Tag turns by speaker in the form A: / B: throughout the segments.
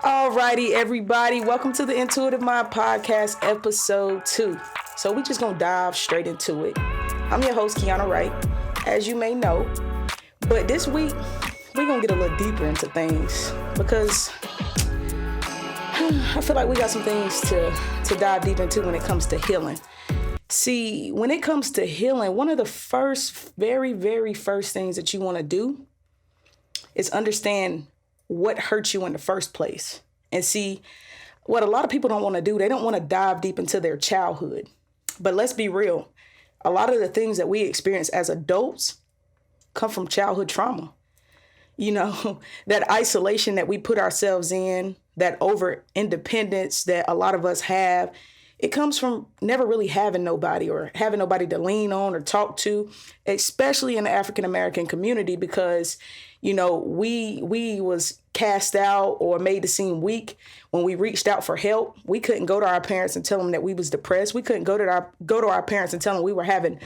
A: Alrighty, everybody. Welcome to the Intuitive Mind Podcast, episode 2. So we just gonna dive straight into it. I'm your host, Kiana Wright, as you may know. But this week, we're gonna get a little deeper into things because I feel like we got some things to dive deep into when it comes to healing. See, when it comes to healing, one of the very first things that you want to do is understand what hurt you in the first place. And see, what a lot of people don't want to do, they don't want to dive deep into their childhood. But let's be real. A lot of the things that we experience as adults come from childhood trauma. You know, that isolation that we put ourselves in, that over independence that a lot of us have, it comes from never really having nobody or having nobody to lean on or talk to, especially in the African American community, because, you know, we was cast out or made to seem weak when we reached out for help. We couldn't go to our parents and tell them that we was depressed. We couldn't go to our parents and tell them we were having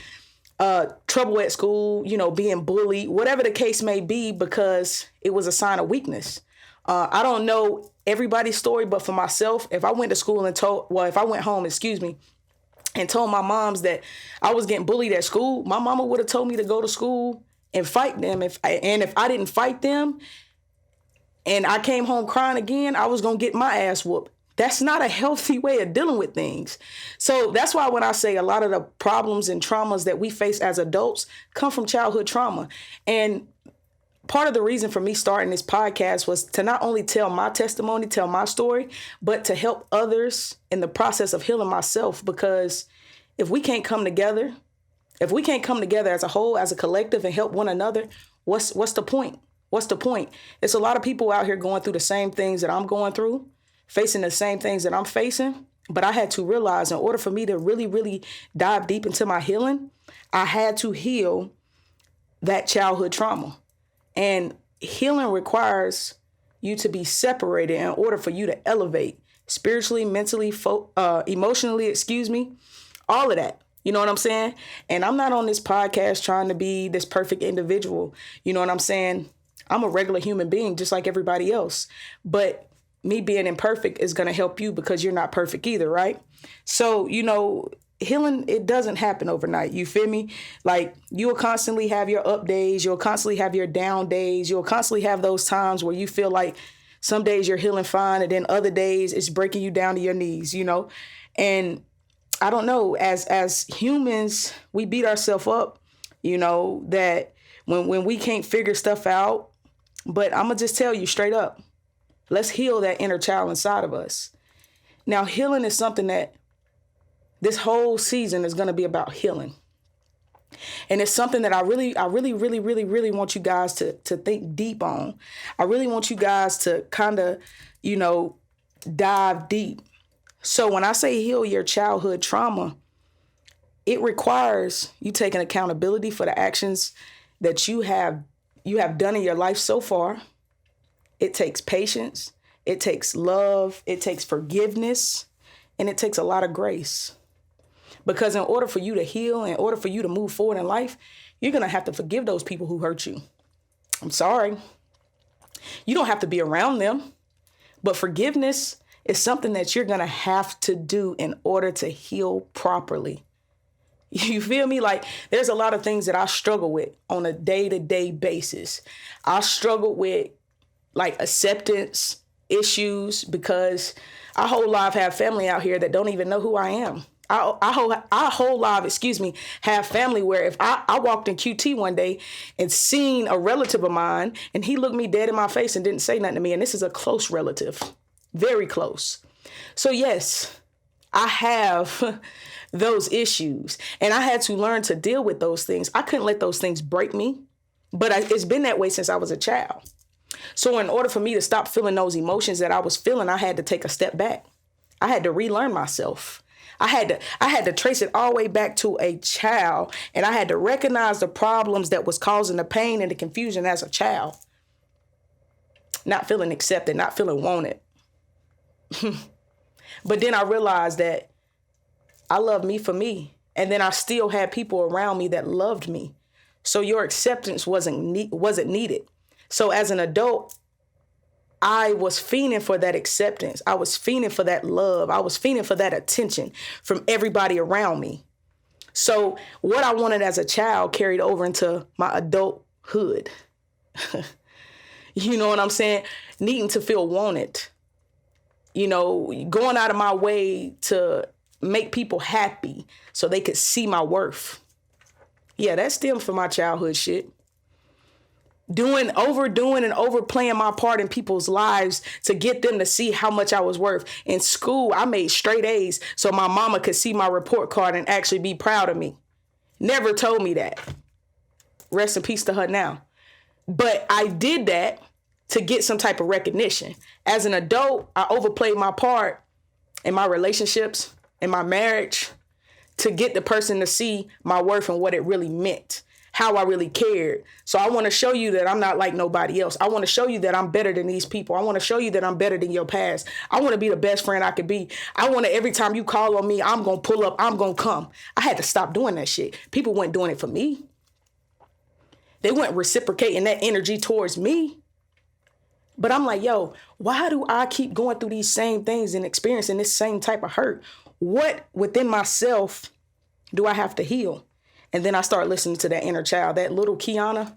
A: trouble at school, you know, being bullied, whatever the case may be, because it was a sign of weakness. I don't know everybody's story, but for myself, if I went home, and told my moms that I was getting bullied at school, my mama would have told me to go to school and fight them. If I didn't fight them and I came home crying again, I was going to get my ass whooped. That's not a healthy way of dealing with things. So that's why when I say a lot of the problems and traumas that we face as adults come from childhood trauma. And part of the reason for me starting this podcast was to not only tell my testimony, tell my story, but to help others in the process of healing myself. Because if we can't come together as a whole, as a collective, and help one another, what's the point? What's the point? It's a lot of people out here going through the same things that I'm going through, facing the same things that I'm facing. But I had to realize, in order for me to really, really dive deep into my healing, I had to heal that childhood trauma. And healing requires you to be separated in order for you to elevate spiritually, mentally, emotionally, all of that. You know what I'm saying? And I'm not on this podcast trying to be this perfect individual. You know what I'm saying? I'm a regular human being just like everybody else. But me being imperfect is going to help you because you're not perfect either, right? So, you know, healing, it doesn't happen overnight. You feel me? Like, you'll constantly have your up days. You'll constantly have your down days. You'll constantly have those times where you feel like some days you're healing fine and then other days it's breaking you down to your knees, you know? And I don't know, as humans, we beat ourselves up, you know, that when we can't figure stuff out. But I'm going to just tell you straight up, let's heal that inner child inside of us. Now, healing is something that this whole season is going to be about healing. And it's something that I really want you guys to think deep on. I really want you guys to kind of, you know, dive deep. So when I say heal your childhood trauma, it requires you taking accountability for the actions that you have done in your life so far. It takes patience. It takes love. It takes forgiveness. And it takes a lot of grace. Because in order for you to heal, in order for you to move forward in life, you're going to have to forgive those people who hurt you. I'm sorry. You don't have to be around them. But forgiveness is something that you're going to have to do in order to heal properly. You feel me? Like, there's a lot of things that I struggle with on a day-to-day basis. I struggle with, like, acceptance issues because our whole life have family out here that don't even know who I am. Our whole life, have family where if I walked in QT one day and seen a relative of mine and he looked me dead in my face and didn't say nothing to me, and this is a close relative, very close. So yes, I have those issues and I had to learn to deal with those things. I couldn't let those things break me, but it's been that way since I was a child. So in order for me to stop feeling those emotions that I was feeling, I had to take a step back. I had to relearn myself. I had to trace it all the way back to a child, and I had to recognize the problems that was causing the pain and the confusion as a child. Not feeling accepted, not feeling wanted. But then I realized that I love me for me, and then I still had people around me that loved me. So your acceptance wasn't needed. So as an adult, I was fiending for that acceptance. I was fiending for that love. I was fiending for that attention from everybody around me. So what I wanted as a child carried over into my adulthood. You know what I'm saying? Needing to feel wanted. You know, going out of my way to make people happy so they could see my worth. Yeah, that stemmed from my childhood shit. Overdoing and overplaying my part in people's lives to get them to see how much I was worth. In school, I made straight A's so my mama could see my report card and actually be proud of me. Never told me that. Rest in peace to her now. But I did that to get some type of recognition. As an adult, I overplayed my part in my relationships, in my marriage, to get the person to see my worth and what it really meant, how I really cared. So I want to show you that I'm not like nobody else. I want to show you that I'm better than these people. I want to show you that I'm better than your past. I want to be the best friend I could be. I want to, every time you call on me, I'm going to pull up, I'm going to come. I had to stop doing that shit. People weren't doing it for me. They weren't reciprocating that energy towards me. But I'm like, yo, why do I keep going through these same things and experiencing this same type of hurt? What within myself do I have to heal? And then I start listening to that inner child, that little Kiana.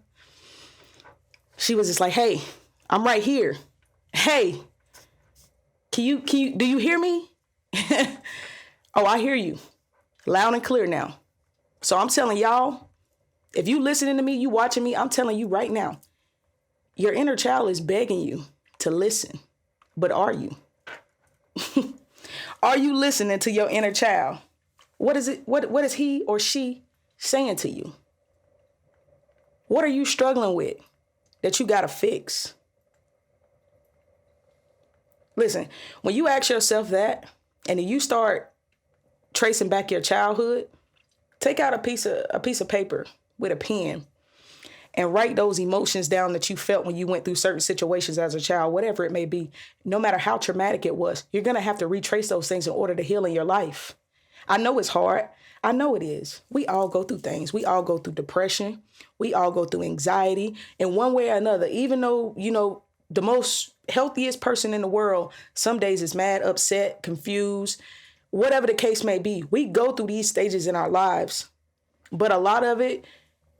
A: She was just like, hey, I'm right here. Hey, do you hear me? Oh, I hear you. Loud and clear now. So I'm telling y'all, if you listening to me, you watching me, I'm telling you right now, your inner child is begging you to listen. But are you? Are you listening to your inner child? What is it? What is he or she saying to you? What are you struggling with that you got to fix? Listen, when you ask yourself that and then you start tracing back your childhood, take out a piece of paper with a pen and write those emotions down that you felt when you went through certain situations as a child, whatever it may be. No matter how traumatic it was, you're going to have to retrace those things in order to heal in your life. I know it's hard. I know it is. We all go through things. We all go through depression. We all go through anxiety in one way or another. Even though, you know, the most healthiest person in the world some days is mad, upset, confused, whatever the case may be. We go through these stages in our lives. But a lot of it,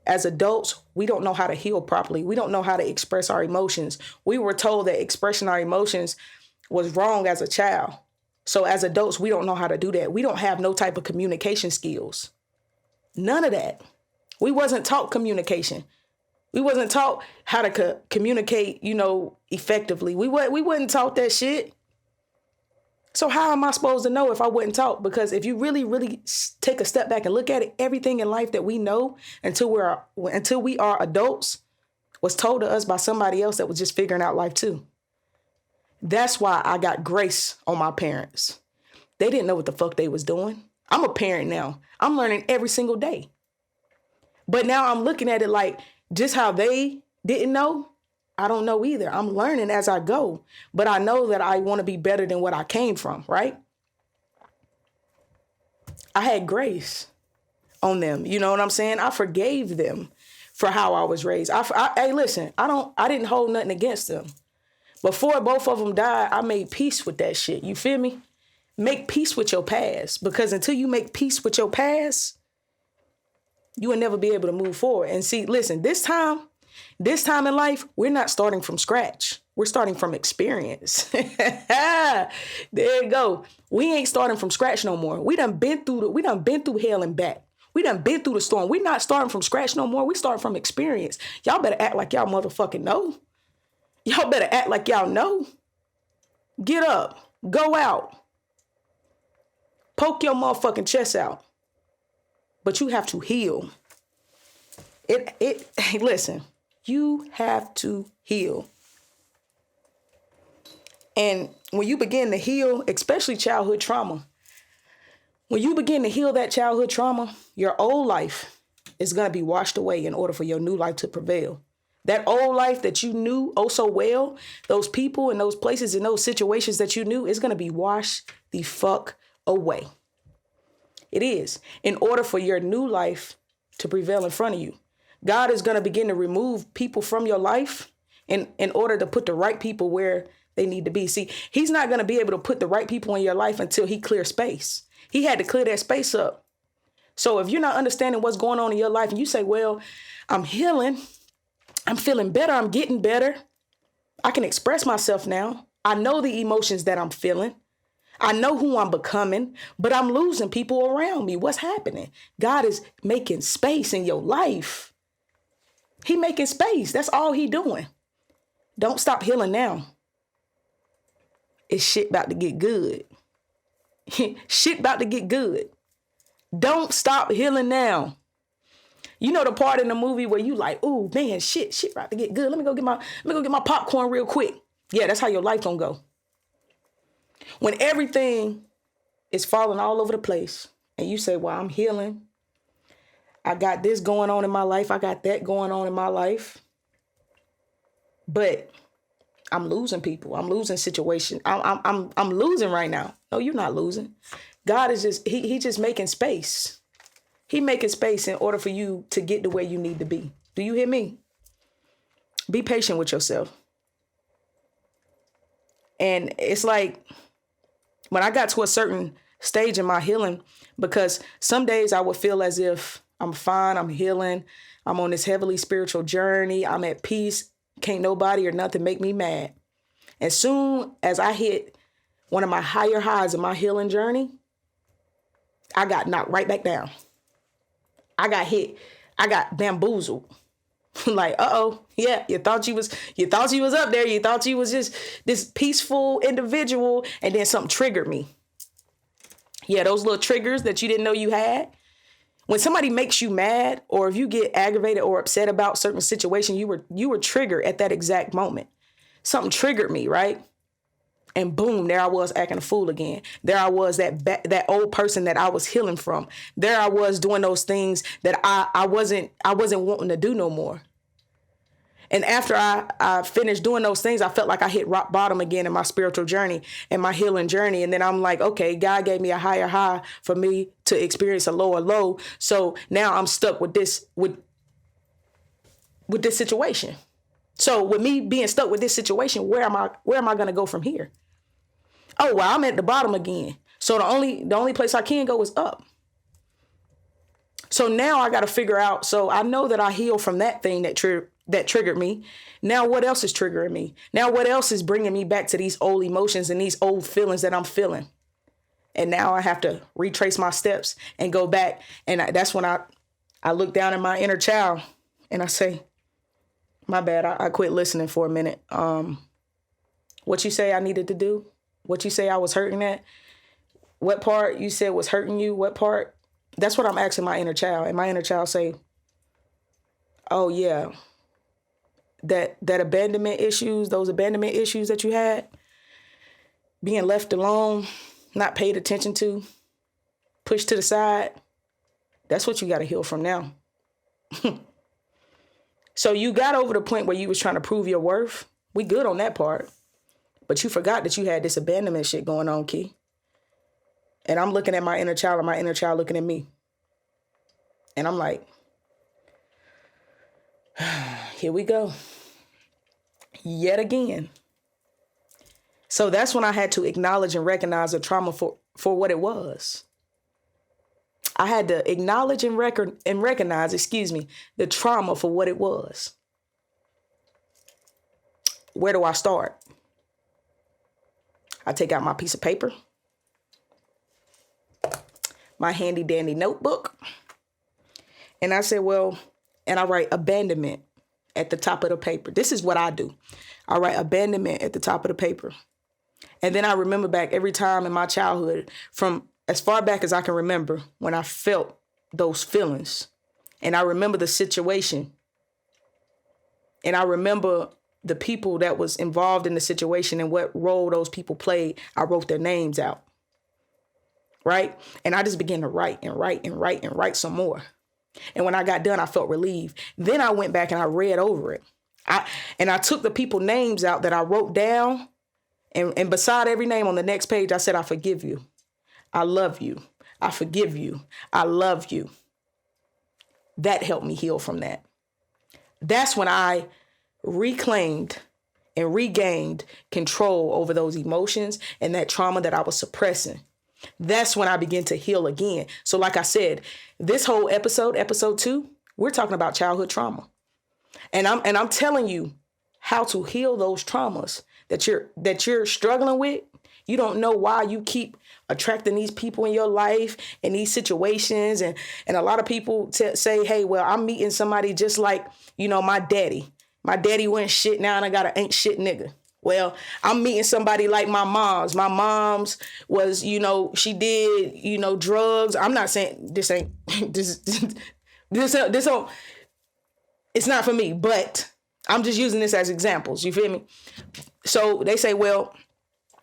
A: as adults, we don't know how to heal properly. We don't know how to express our emotions. We were told that expressing our emotions was wrong as a child. So as adults, we don't know how to do that. We don't have no type of communication skills. None of that. We wasn't taught communication. We wasn't taught how to communicate, effectively. We wasn't taught that shit. So how am I supposed to know if I wasn't taught? Because if you really, really take a step back and look at it, everything in life that we know until we are adults was told to us by somebody else that was just figuring out life too. That's why I got grace on my parents. They didn't know what the fuck they was doing. I'm a parent now. I'm learning every single day. But now I'm looking at it like just how they didn't know. I don't know either. I'm learning as I go, but I know that I want to be better than what I came from, right? I had grace on them. You know what I'm saying? I forgave them for how I was raised. Hey, listen, I didn't hold nothing against them. Before both of them died, I made peace with that shit. You feel me? Make peace with your past, because until you make peace with your past, you will never be able to move forward. And see, listen, this time in life, we're not starting from scratch. We're starting from experience. There you go. We ain't starting from scratch no more. We done been through hell and back. We done been through the storm. We're not starting from scratch no more. We start from experience. Y'all better act like y'all motherfucking know. Y'all better act like y'all know. Get up. Go out. Poke your motherfucking chest out. But you have to heal. Hey, listen. You have to heal. And when you begin to heal, especially childhood trauma, when you begin to heal that childhood trauma, your old life is going to be washed away in order for your new life to prevail. That old life that you knew oh so well, those people and those places and those situations that you knew, is going to be washed the fuck away. It is. In order for your new life to prevail in front of you. God is going to begin to remove people from your life in order to put the right people where they need to be. See, he's not going to be able to put the right people in your life until he clears space. He had to clear that space up. So if you're not understanding what's going on in your life and you say, well, I'm healing, I'm feeling better, I'm getting better, I can express myself now. I know the emotions that I'm feeling. I know who I'm becoming, but I'm losing people around me. What's happening? God is making space in your life. He making space. That's all he doing. Don't stop healing now. It's shit about to get good. Shit about to get good. Don't stop healing now. You know the part in the movie where you like, ooh, man, shit about to get good. Let me go get my popcorn real quick. Yeah, that's how your life gonna go. When everything is falling all over the place and you say, well, I'm healing. I got this going on in my life. I got that going on in my life. But I'm losing people. I'm losing situations. I'm losing right now. No, you're not losing. God is just, he just making space. He making space in order for you to get to where you need to be. Do you hear me? Be patient with yourself. And it's like, when I got to a certain stage in my healing, because some days I would feel as if I'm fine, I'm healing, I'm on this heavily spiritual journey, I'm at peace, can't nobody or nothing make me mad. As soon as I hit one of my higher highs in my healing journey, I got knocked right back down. I got hit, I got bamboozled. Like, yeah, you thought you was up there. You thought you was just this peaceful individual, and then something triggered me. Yeah, those little triggers that you didn't know you had. When somebody makes you mad, or if you get aggravated or upset about certain situation, you were triggered at that exact moment. Something triggered me, right? And boom, there I was acting a fool again. There I was, that old person that I was healing from. There I was doing those things that I wasn't wanting to do no more. And after I finished doing those things, I felt like I hit rock bottom again in my spiritual journey and my healing journey. And then I'm like, okay, God gave me a higher high for me to experience a lower low. So now I'm stuck with this situation. So with me being stuck with this situation, where am I going to go from here? Oh, well, I'm at the bottom again. So the only place I can go is up. So now I got to figure out. So I know that I healed from that thing that triggered me. Now what else is triggering me? Now what else is bringing me back to these old emotions and these old feelings that I'm feeling? And now I have to retrace my steps and go back. And that's when I look down at my inner child and I say, my bad, I quit listening for a minute. What you say I needed to do? What you say I was hurting at? What part you said was hurting you? What part? That's what I'm asking my inner child. And my inner child say, oh yeah, that abandonment issues, those abandonment issues that you had, being left alone, not paid attention to, pushed to the side, that's what you got to heal from now. So you got over the point where you was trying to prove your worth. We good on that part. But you forgot that you had this abandonment shit going on, Key. And I'm looking at my inner child and my inner child looking at me. And I'm like, here we go. Yet again. So that's when I had to acknowledge and recognize the trauma for what it was. I had to acknowledge and recognize, the trauma for what it was. Where do I start? I take out my piece of paper, my handy dandy notebook, and I say, and I write abandonment at the top of the paper. This is what I do. I write abandonment at the top of the paper. And then I remember back every time in my childhood, from as far back as I can remember, when I felt those feelings. And I remember the situation. And I remember the people that was involved in the situation and what role those people played. I wrote their names out. Right? And I just began to write and write and write and write some more. And when I got done, I felt relieved. Then I went back and I read over it. I took the people names out that I wrote down. And beside every name on the next page, I said, I forgive you. I love you. I forgive you. I love you. That helped me heal from that. That's when I reclaimed and regained control over those emotions and that trauma that I was suppressing. That's when I began to heal again. So like I said, this whole episode 2, we're talking about childhood trauma. And I'm telling you how to heal those traumas that you're struggling with. You don't know why you keep attracting these people in your life and these situations. And a lot of people say, hey, well, I'm meeting somebody just like, my daddy. My daddy went shit, now and I got an ain't shit nigga. Well, I'm meeting somebody like my mom's. My mom's was, she did, drugs. I'm not saying this ain't, this it's not for me, but I'm just using this as examples. You feel me? So they say, well,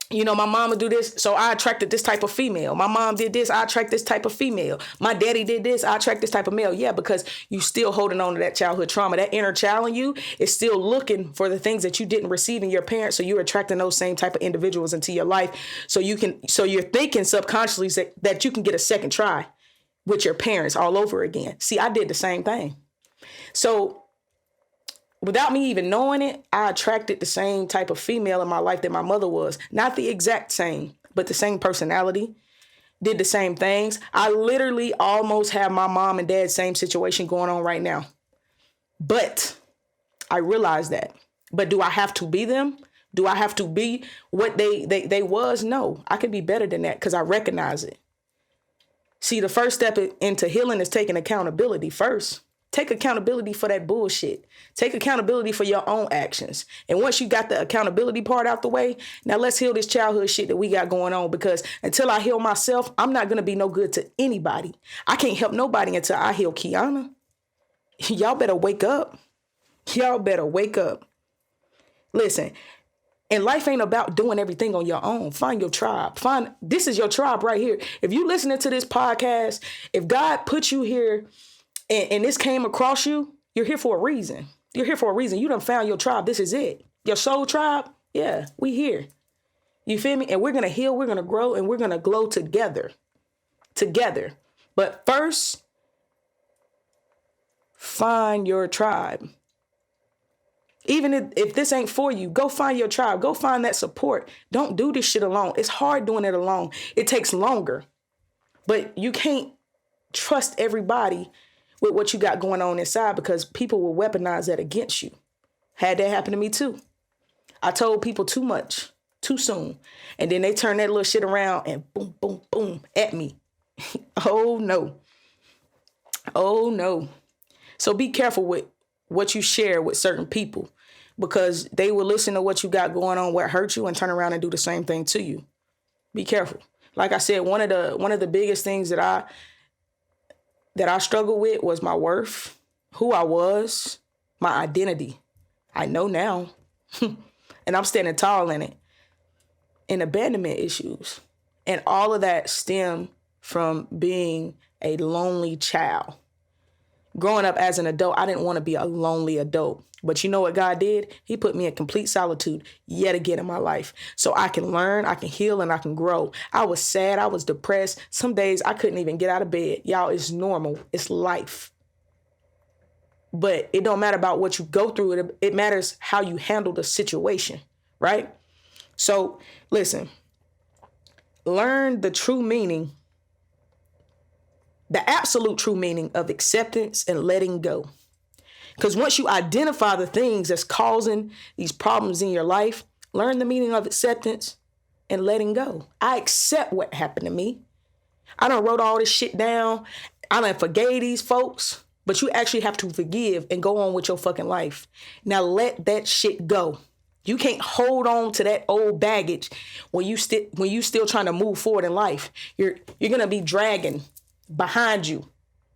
A: my mama do this, so I attracted this type of female. My mom did this, I attract this type of female. My daddy did this, I attract this type of male. Yeah, because you still holding on to that childhood trauma. That inner child in you is still looking for the things that you didn't receive in your parents. So you're attracting those same type of individuals into your life. So you're thinking subconsciously that you can get a second try with your parents all over again. See, I did the same thing. So without me even knowing it, I attracted the same type of female in my life that my mother was. Not the exact same, but the same personality. Did the same things. I literally almost have my mom and dad's same situation going on right now. But I realized that. But do I have to be them? Do I have to be what they was? No, I can be better than that because I recognize it. See, the first step into healing is taking accountability first. Take accountability for that bullshit. Take accountability for your own actions. And once you got the accountability part out the way, now let's heal this childhood shit that we got going on, because until I heal myself, I'm not going to be no good to anybody. I can't help nobody until I heal Kiana. Y'all better wake up. Y'all better wake up. Listen, and life ain't about doing everything on your own. Find your tribe. This is your tribe right here. If you listening to this podcast, if God put you here, and this came across you, you're here for a reason. You're here for a reason. You done found your tribe. This is it. Your soul tribe, yeah, we here. You feel me? And we're going to heal, we're going to grow, and we're going to glow together. Together. But first, find your tribe. Even if this ain't for you, go find your tribe. Go find that support. Don't do this shit alone. It's hard doing it alone. It takes longer. But you can't trust everybody with what you got going on inside, because people will weaponize that against you. Had that happen to me too. I told people too much, too soon. And then they turn that little shit around and boom, boom, boom at me. Oh no. Oh no. So be careful with what you share with certain people, because they will listen to what you got going on, what hurt you, and turn around and do the same thing to you. Be careful. Like I said, one of the biggest things that I struggled with was my worth, who I was, my identity. I know now, and I'm standing tall in it. And abandonment issues. And all of that stemmed from being a lonely child. Growing up as an adult, I didn't want to be a lonely adult. But you know what God did? He put me in complete solitude yet again in my life. So I can learn, I can heal, and I can grow. I was sad, I was depressed. Some days I couldn't even get out of bed. Y'all, it's normal. It's life. But it don't matter about what you go through. It matters how you handle the situation, right? So listen, learn the true meaning, the absolute true meaning of acceptance and letting go. Because once you identify the things that's causing these problems in your life, learn the meaning of acceptance and letting go. I accept what happened to me. I done wrote all this shit down. I done forgave these folks. But you actually have to forgive and go on with your fucking life. Now let that shit go. You can't hold on to that old baggage when you still trying to move forward in life. You're gonna be dragging behind you.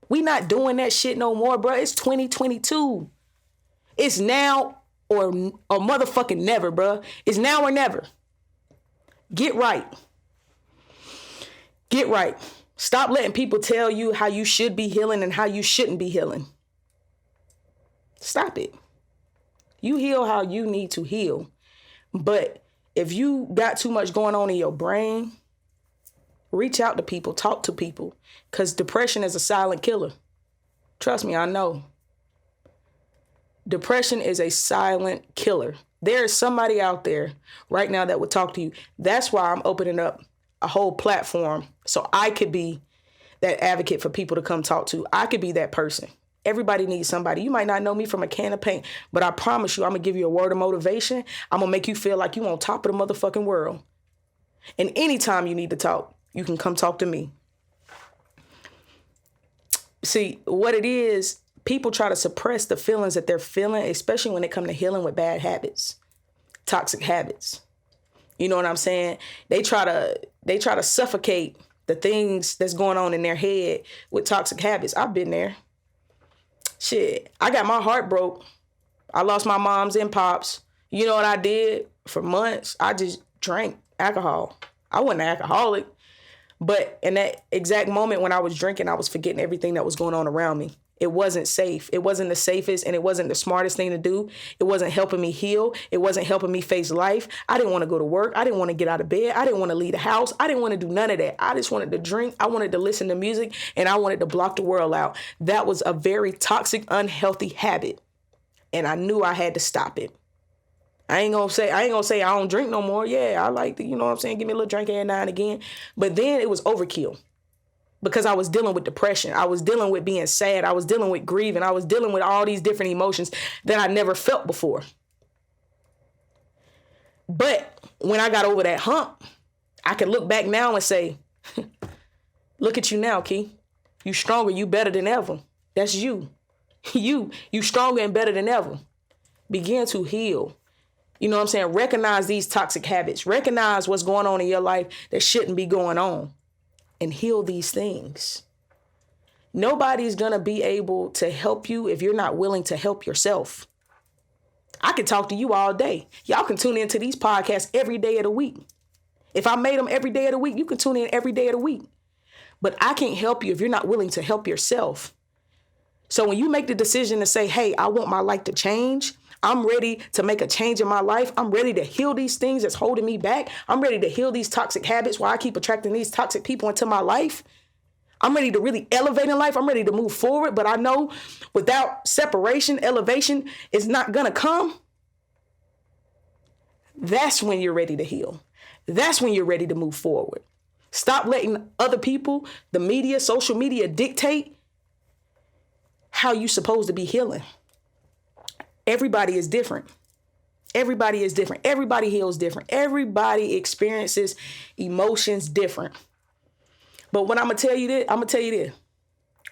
A: We not doing that shit no more, bro. It's 2022. It's now or motherfucking never, bro. It's now or never. Get right. Get right. Stop letting people tell you how you should be healing and how you shouldn't be healing. Stop it. You heal how you need to heal. But if you got too much going on in your brain, reach out to people, talk to people, because depression is a silent killer. Trust me, I know. Depression is a silent killer. There's somebody out there right now that would talk to you. That's why I'm opening up a whole platform so I could be that advocate for people to come talk to. I could be that person. Everybody needs somebody. You might not know me from a can of paint, but I promise you, I'm going to give you a word of motivation. I'm going to make you feel like you on top of the motherfucking world. And anytime you need to talk, you can come talk to me. See, what it is, people try to suppress the feelings that they're feeling, especially when it comes to healing with bad habits, toxic habits. You know what I'm saying? They try to suffocate the things that's going on in their head with toxic habits. I've been there. Shit, I got my heart broke. I lost my moms and pops. You know what I did? For months, I just drank alcohol. I wasn't an alcoholic, but in that exact moment when I was drinking, I was forgetting everything that was going on around me. It wasn't safe. It wasn't the safest, and it wasn't the smartest thing to do. It wasn't helping me heal. It wasn't helping me face life. I didn't want to go to work. I didn't want to get out of bed. I didn't want to leave the house. I didn't want to do none of that. I just wanted to drink. I wanted to listen to music, and I wanted to block the world out. That was a very toxic, unhealthy habit, and I knew I had to stop it. I ain't gonna say I don't drink no more. Yeah, I like to, you know what I'm saying, give me a little drink every now and again. But then it was overkill. Because I was dealing with depression. I was dealing with being sad. I was dealing with grieving. I was dealing with all these different emotions that I never felt before. But when I got over that hump, I can look back now and say, look at you now, Key. You stronger. You better than ever. That's you. You stronger and better than ever. Begin to heal. You know what I'm saying? Recognize these toxic habits. Recognize what's going on in your life that shouldn't be going on. And heal these things. Nobody's going to be able to help you if you're not willing to help yourself. I can talk to you all day. Y'all can tune into these podcasts every day of the week. If I made them every day of the week, you can tune in every day of the week. But I can't help you if you're not willing to help yourself. So when you make the decision to say, hey, I want my life to change, I'm ready to make a change in my life. I'm ready to heal these things that's holding me back. I'm ready to heal these toxic habits while I keep attracting these toxic people into my life. I'm ready to really elevate in life. I'm ready to move forward. But I know without separation, elevation is not going to come. That's when you're ready to heal. That's when you're ready to move forward. Stop letting other people, the media, social media dictate how you're supposed to be healing. Everybody is different. Everybody is different. Everybody heals different. Everybody experiences emotions different. But when I'm going to tell you this,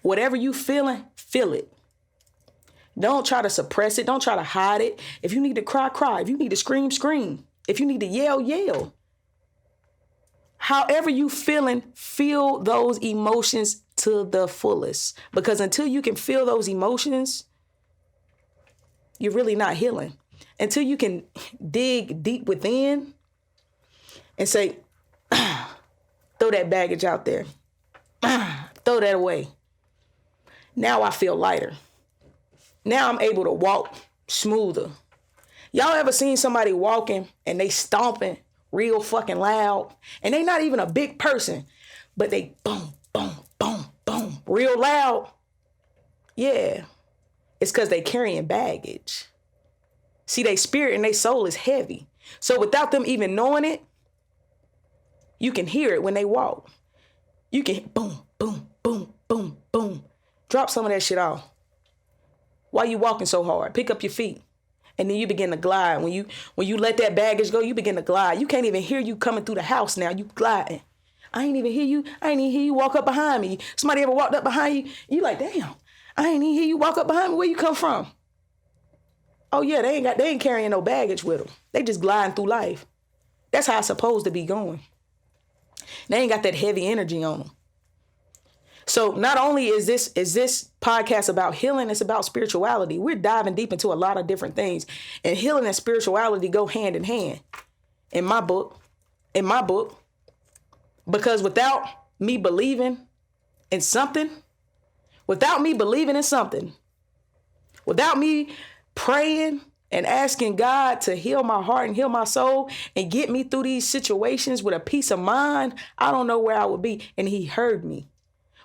A: whatever you feeling, feel it. Don't try to suppress it. Don't try to hide it. If you need to cry, cry. If you need to scream, scream. If you need to yell, yell. However you feeling, feel those emotions to the fullest. Because until you can feel those emotions, you're really not healing. Until you can dig deep within and say, throw that baggage out there. Throw that away. Now I feel lighter. Now I'm able to walk smoother. Y'all ever seen somebody walking and they stomping real fucking loud? And they not even a big person, but they boom, boom, boom, boom, real loud. Yeah. It's because they carrying baggage. See, their spirit and their soul is heavy. So without them even knowing it, you can hear it when they walk. You can boom, boom, boom, boom, boom. Drop some of that shit off. Why you walking so hard? Pick up your feet. And then you begin to glide. When you let that baggage go, you begin to glide. You can't even hear you coming through the house now. You gliding. I ain't even hear you. I ain't even hear you walk up behind me. Somebody ever walked up behind you? You like, damn. I ain't even hear you walk up behind me. Where you come from? Oh yeah, they ain't carrying no baggage with them. They just gliding through life. That's how it's supposed to be going. They ain't got that heavy energy on them. So not only is this podcast about healing, it's about spirituality. We're diving deep into a lot of different things. And healing and spirituality go hand in hand. In my book. Because without me believing in something, without me praying and asking God to heal my heart and heal my soul and get me through these situations with a peace of mind, I don't know where I would be. And he heard me.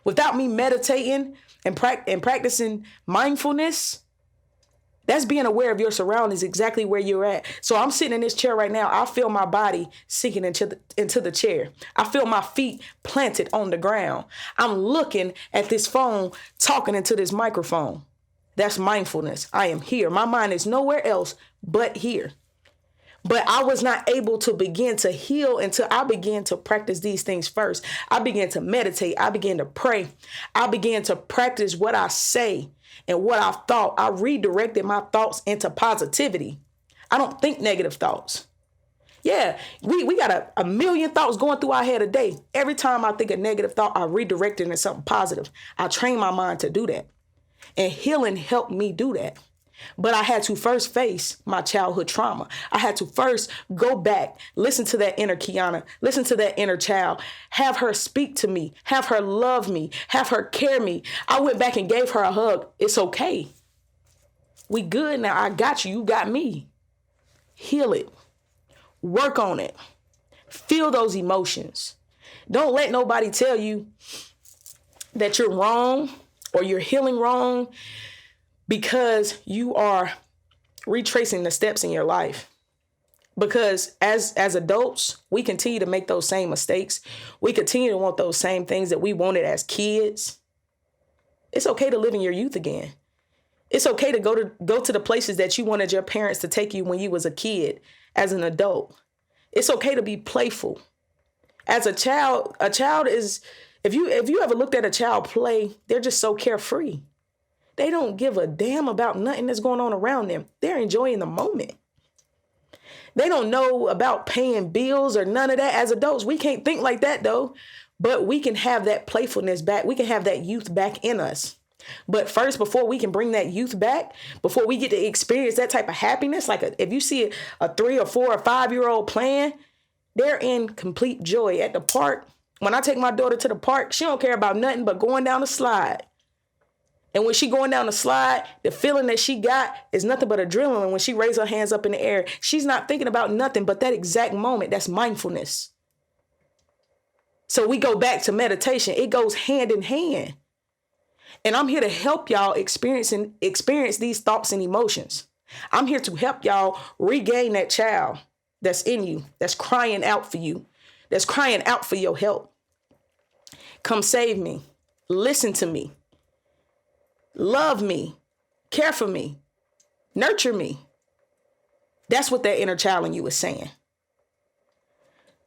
A: Without me meditating and practicing mindfulness, That's being aware of your surroundings, exactly where you're at. So I'm sitting in this chair right now. I feel my body sinking into the chair. I feel my feet planted on the ground. I'm looking at this phone, talking into this microphone. That's mindfulness. I am here. My mind is nowhere else but here. But I was not able to begin to heal until I began to practice these things first. I began to meditate. I began to pray. I began to practice what I say and what I thought. I redirected my thoughts into positivity. I don't think negative thoughts. Yeah, we got a million thoughts going through our head a day. Every time I think a negative thought, I redirect it into something positive. I train my mind to do that. And healing helped me do that. But I had to first face my childhood trauma. I had to first go back, listen to that inner Kiana, listen to that inner child, have her speak to me, have her love me, have her care me. I went back and gave her a hug. It's okay. We good now. I got you. You got me. Heal it. Work on it. Feel those emotions. Don't let nobody tell you that you're wrong or you're healing wrong, because you are retracing the steps in your life. Because as adults, we continue to make those same mistakes. We continue to want those same things that we wanted as kids. It's okay to live in your youth again. It's okay to go to the places that you wanted your parents to take you when you was a kid, as an adult. It's okay to be playful. As a child is, if you ever looked at a child play, they're just so carefree. They don't give a damn about nothing that's going on around them. They're enjoying the moment. They don't know about paying bills or none of that. As adults, we can't think like that though. But we can have that playfulness back. We can have that youth back in us. But first, before we can bring that youth back, before we get to experience that type of happiness, like if you see a 3 or 4 or 5-year-old playing, they're in complete joy at the park. When I take my daughter to the park, she don't care about nothing but going down the slide. And when she going down the slide, the feeling that she got is nothing but adrenaline. When she raises her hands up in the air, she's not thinking about nothing but that exact moment. That's mindfulness. So we go back to meditation. It goes hand in hand. And I'm here to help y'all experience these thoughts and emotions. I'm here to help y'all regain that child that's in you, that's crying out for you, that's crying out for your help. Come save me. Listen to me. Love me, care for me, nurture me. That's what that inner child in you is saying.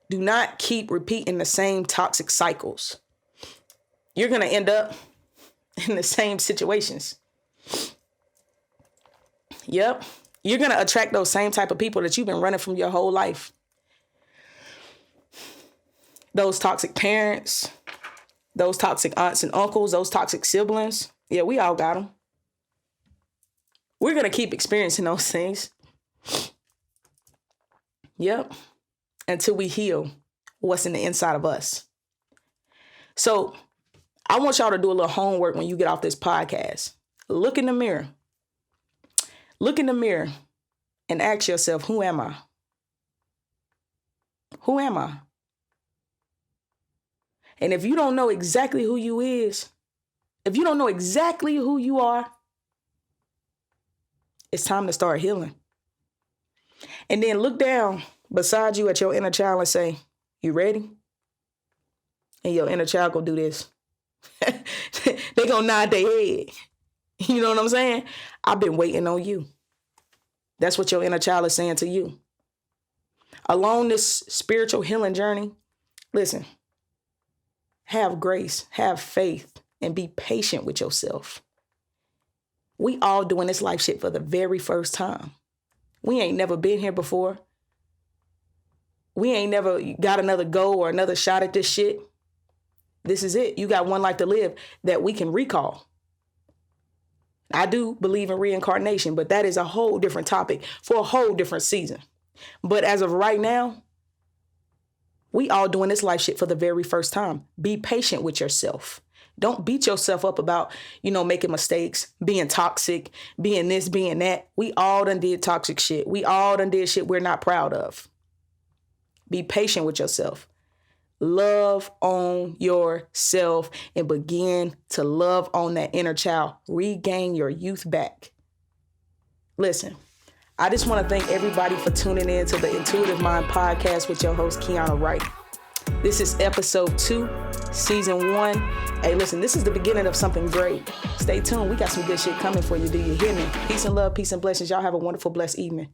A: Do not keep repeating the same toxic cycles. You're going to end up in the same situations. Yep. You're going to attract those same type of people that you've been running from your whole life. Those toxic parents, those toxic aunts and uncles, those toxic siblings. Yeah, we all got them. We're going to keep experiencing those things. Yep. Until we heal what's in the inside of us. So I want y'all to do a little homework when you get off this podcast. Look in the mirror. Look in the mirror and ask yourself, who am I? Who am I? And if you don't know exactly who you is, if you don't know exactly who you are, it's time to start healing. And then look down beside you at your inner child and say, you ready? And your inner child go do this. They gonna nod their head. You know what I'm saying? I've been waiting on you. That's what your inner child is saying to you. Along this spiritual healing journey, listen, have grace, have faith, and be patient with yourself. We all doing this life shit for the very first time. We ain't never been here before. We ain't never got another go or another shot at this shit. This is it. You got one life to live that we can recall. I do believe in reincarnation, but that is a whole different topic for a whole different season. But as of right now, we all doing this life shit for the very first time. Be patient with yourself. Don't beat yourself up about, making mistakes, being toxic, being this, being that. We all done did toxic shit. We all done did shit we're not proud of. Be patient with yourself. Love on yourself and begin to love on that inner child. Regain your youth back. listen, I just want to thank everybody for tuning in to the Intuitive Mind podcast with your host, Kiana Wright. This is episode 2, season 1. Hey, listen, this is the beginning of something great. Stay tuned. We got some good shit coming for you. Do you hear me? Peace and love, peace and blessings. Y'all have a wonderful, blessed evening.